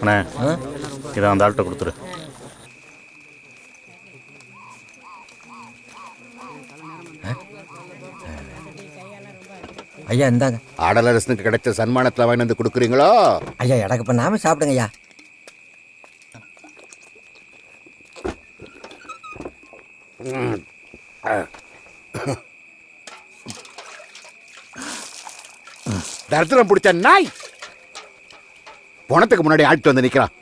அண்ணே இதை அந்த ஆள்கிட்ட கொடுத்துரு. ஐயா இந்தாங்க. ஆடலரசனுக்கு கிடைச்ச சன்மானத்தில் வாங்கி வந்து கொடுக்குறீங்களோ? ஐயா எனக்கு பண்ணாம சாப்பிடுங்க ஐயா. தரித்திரம் பிடிச்ச நாய் பணத்துக்கு முன்னாடி ஆட்டு வந்து நிக்கிறான்.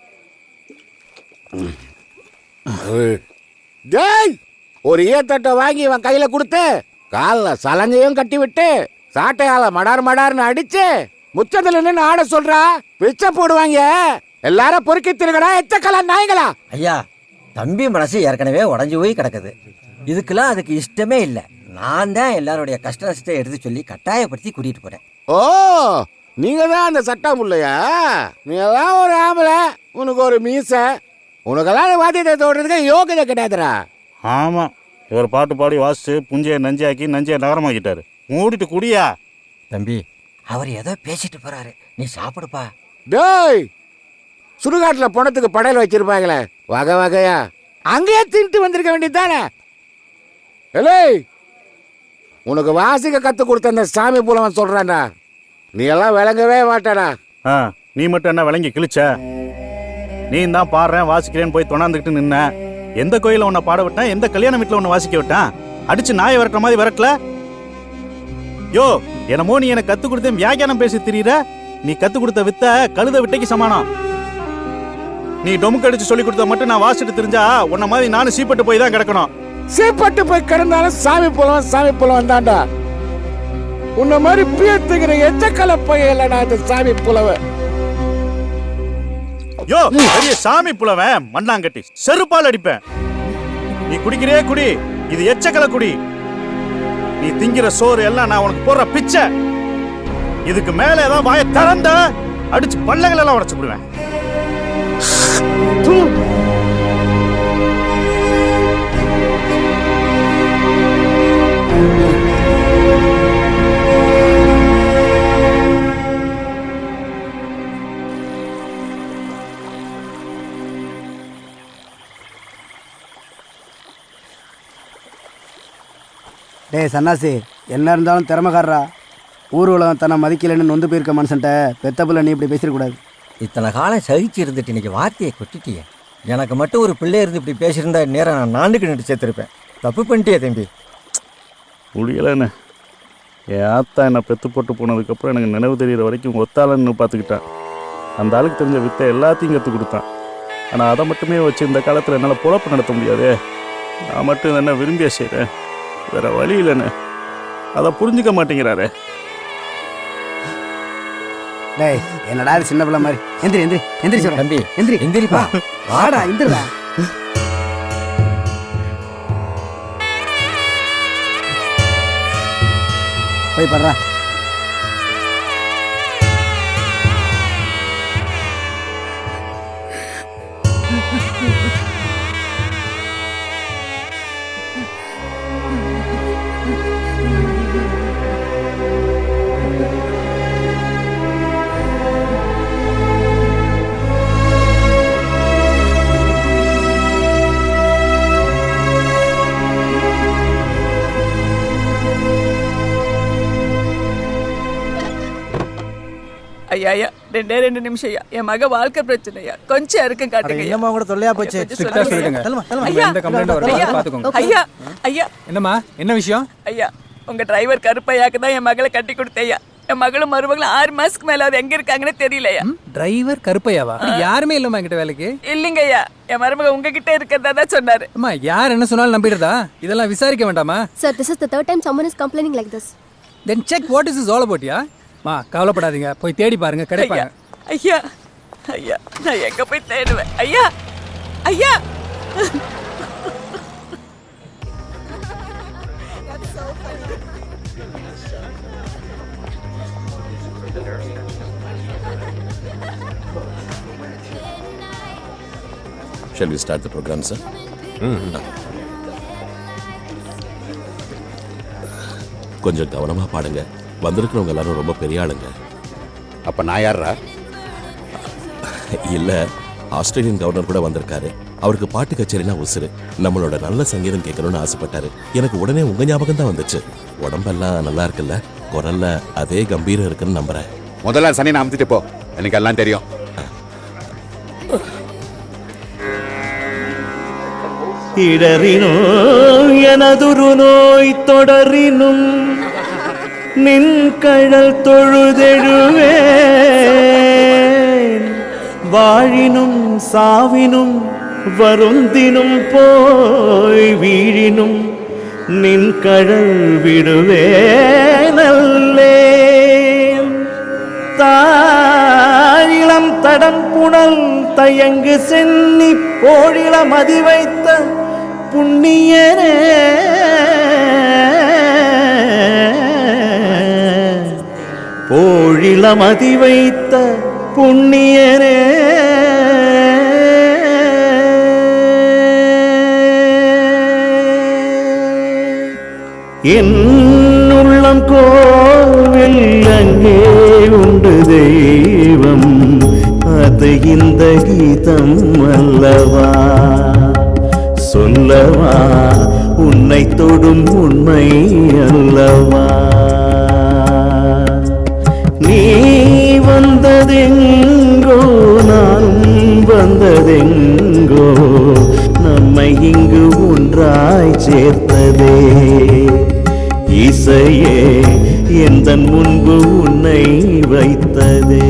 ஒரு ஈயத்தட்டை வாங்கி இவன் கையில கொடுத்து காலில் சலங்கையும் கட்டி விட்டு சாட்டையால மடார் மடார்னு அடிச்சு முச்சத்துல நின்று ஆட சொல்றா. பிச்சை போடுவாங்க. எல்லாரும் பொறுக்கி திருக்கடா எச்சக்கலா நாய்களா. ஐயா தம்பி மனசு ஏற்கனவே உடஞ்சி போய் கிடக்குது. இதுக்கெல்லாம் அதுக்கு இஷ்டமே இல்லை. நான் தான் எல்லாருடைய கஷ்ட நஷ்டத்தை எடுத்து சொல்லி கட்டாயப்படுத்தி கூட்டிட்டு போறேன். ஓ, நீங்க தான் அந்த சட்டம் இல்லையா? நீ எல்லாம் ஒரு ஆம்பளை, உனக்கு ஒரு மீசை, உனக்கெல்லாம் வாத்தியத்தை தோடுறதுக்கு யோகிதை கிடையாதுரா. ஆமாம், இவர் பாட்டு பாடி வாசிச்சு புஞ்சையை நஞ்சாக்கி நஞ்சையை நகரமாக்கிட்டாரு. மூடிட்டு குடியா. தம்பி அவர் ஏதோ பேசிட்டு போறாரு, நீ சாப்பிடுப்பா. டேய், சுடுகாட்டில் பணத்துக்கு படையல் வச்சிருப்பாங்களே வகை வகையா, அங்கேயே தின்ட்டு வந்திருக்க வேண்டியதானே. ஏய், உனக்கு வாசிக்க கத்து கொடுத்த அந்த சாமி புலவன் சொல்றான்டா, நீ எல்லாம் விளங்கவே மாட்டாடா. நீ மட்டும் என்ன விளங்கி கிழிச்ச? நீ தான் பாடுறேன் வாசிக்கிறேன்னு போய் தொணாந்துக்கிட்டு நின்ன. எந்த கோயில உன்னை பாட விட்டான்? எந்த கல்யாண வீட்டில் உன்னை வாசிக்க விட்டான்? அடிச்சு நாயை விரட்டுற மாதிரி விரட்டல. யோ, என்னமோ நீ எனக்கு கத்து கொடுத்த வியாக்கியானம் பேசி திரியிற. நீ கத்து கொடுத்த வித்த கழுத விட்டைக்கு சமானம். நீ டொமுக்கு அடிச்சு சொல்லி கொடுத்த மட்டும் நான் வாசிட்டு தெரிஞ்சா உன்ன மாதிரி நானும் சீப்பட்டு போய் தான் கிடக்கணும். சீப்பட்டு போய் கிடந்தாலும் சாமி புலவன் தாண்டா. உன்ன மாதிரி பியத்துக்கிற எச்சக்கலை பைய இல்லடா இந்த சாமி புலவன். யோ, பெரிய சாமி புலவன் மண்ணாங்கட்டி செருப்பால் அடிப்பேன். நீ குடிக்கிறே குடி, இது எச்சக்கலை குடி. நீ திங்கிற சோறு எல்லாம் நான் உனக்கு போடுற பிச்சை. இதுக்கு மேல ஏதாவது வாயை திறந்த அடிச்சு பல்லங்கள் எல்லாம் உடைச்சு விடுவேன். டே சன்னாசி, என்ன இருந்தாலும் திறமைக்காரரா. ஊர் உலகம் தன்னை மதிக்கலைன்னு நொந்து போயிருக்க மனுஷன்ட்ட பெத்த பிள்ளை நீ இப்படி பேசிடக்கூடாது. இத்தனை காலம் சகிச்சு இருந்துட்டு இன்னைக்கு வார்த்தையை கொட்டிட்டிய. எனக்கு மட்டும் ஒரு பிள்ளை இருந்து இப்படி பேசியிருந்தா நேரம் நான் நாண்டுக்கு நின்று சேர்த்துருப்பேன். தப்பு பண்ணிட்டியே தம்பி. முடியலன்னு என் ஆத்தா என்னை பெத்து போட்டு போனதுக்கப்புறம் எனக்கு நினைவு தெரிகிற வரைக்கும் ஒத்தாளன்னு பார்த்துக்கிட்டான். அந்த ஆளுக்கு தெரிஞ்ச வித்தை எல்லாத்தையும் கற்றுக் கொடுத்தான். ஆனால் அதை மட்டுமே வச்சு இந்த காலத்தில் என்னால் பொழப்பு நடத்த முடியாது. நான் மட்டும் என்ன விரும்பியா செய்கிறேன், வேற வழி இல்லைன்னு. அதை புரிஞ்சுக்க மாட்டேங்கிறாரு. டேய், என்னடா இது சின்ன பிள்ளை மாதிரி. எந்திரி எந்திரி எந்திரி சொல்ற தம்பி, எந்திரி எந்திரிப்பா. வாடா எந்திரா. போய் படுறா. ஐயா ஐயா, 2 நிமிஷம் ஐயா. என் மக வாழ்க்கை பிரச்சனையா, கொஞ்சம் இருக்கு காட்டுங்க. என்னம்மா கூட தொல்லையா போச்சு? ஸ்ட்ரிக்ட்டா சொல்லுங்க. ஐயா, எந்த கம்ப்ளைண்ட் வரல பாத்துக்கோங்க. ஐயா ஐயா, என்னம்மா என்ன விஷயம்? ஐயா, உங்க டிரைவர் கருப்பையாக்கு தான் என் மகளை கட்டி கொடுத்தேயா. என் மகளும் மருமகளும் 6 மாசத்துக்கு மேல அது எங்க இருக்காங்கன்னு தெரியலையா. டிரைவர் கருப்பையாவா? யாருமே இல்லம்மா என்கிட்ட வேலைக்கு. இல்லைங்க ஐயா, என் மருமக உங்ககிட்ட இருக்கிறதா தான் சொன்னாரு. அம்மா, யார் என்ன சொன்னாலும் நம்பிடுறதா? இதெல்லாம் விசாரிக்க வேண்டாமா? Sir, this is the third time someone is complaining like this. Then check what is this all about, யா? மா, கவலைப்படாதீங்க, போய் தேடி பாருங்க, கிடைப்பாங்க. ஐயா ஐயா, நான் எங்க போய் தேடுவேன்? ஐயா ஐயா, Shall we start the program, sir? கொஞ்சம் கவனமா பாடுங்க. வந்திருக்கிறவங்க எல்லாரும் ரொம்ப பெரிய ஆளுங்க. அப்ப நான் யாரா? இல்ல, ஆஸ்திரேலியன் கவர்னர் கூட வந்திருக்காரு. அவருக்கு பாட்டு கச்சேரினா உசுரு. நம்மளோட நல்ல சங்கீதம் கேட்கணும்னு ஆசைப்பட்டாரு. எனக்கு உடனே உங்க ஞாபகம் தான் வந்துச்சு. உடம்பெல்லாம் நல்லா இருக்குல்ல? குரல்ல அதே கம்பீரம் இருக்குன்னு நம்புறேன். முதல்ல சனி அமுத்திட்டு போ, எனக்கு எல்லாம் தெரியும். இடறினோ எனதுரு நோய் தொடரினும் நின் கழல் தொழுதெழுவேன். வாழினும் சாவினும் வருந்தினும் போய் வீழினும் நின் கழல் விடுவேனல்லேன். தாழிலம் தடம் புனல் தயங்கு சென்னி போழில மதி வைத்த புண்ணியனே. போழில மதி வைத்த புண்ணியனே. என் உள்ளம் கோவில் அங்கே உண்டு தெய்வம், அது இந்த கீதம் அல்லவா? சொல்லவா உன்னை தொடும் உண்மை அல்லவா? நீ வந்ததெங்கோ நான் வந்ததெங்கோ, நம்மை இங்கு ஒன்றாய் சேர்த்ததே. இசையே எந்தன் முன்பு உன்னை வைத்ததே.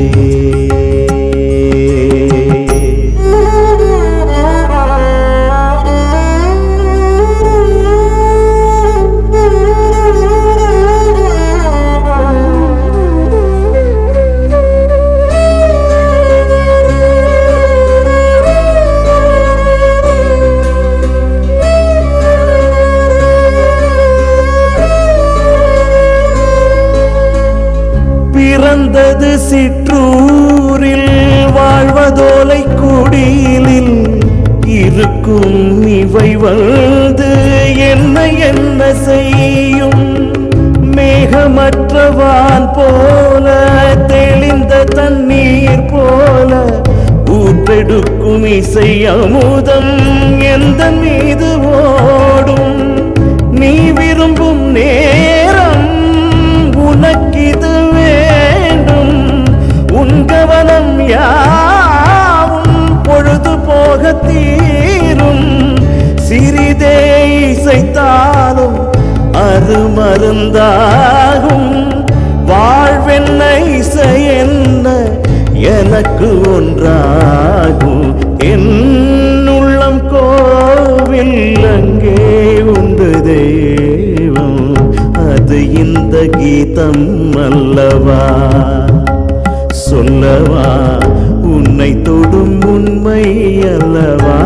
பிறந்தது சிற்றூரில் வாழ்வதோலை குடிலில் இருக்கும் இவை வந்து என்ன என்ன செய்யும்? மேகமற்றவான் போல தெளிந்த தண்ணீர் போல ஊற்றெடுக்கும் இசை அமுதம் எந்த மீது ஓடும்? நீ விரும்பும் நேரம் உனக்கிது வேண்டும். உன் கவனம் யாவும் பொழுது போக தீரும். சிறிதே இசைத்தாலும் அது மருந்தாகும். வாழ்வென்ன இசை என்ன எனக்கு ஒன்றாகும். என் உள்ளம் கோவில் அங்கே உண்டு தெய்வம், அது இந்த கீதம் அல்லவா? சொல்லவா உன்னை தொடும் உண்மை அல்லவா?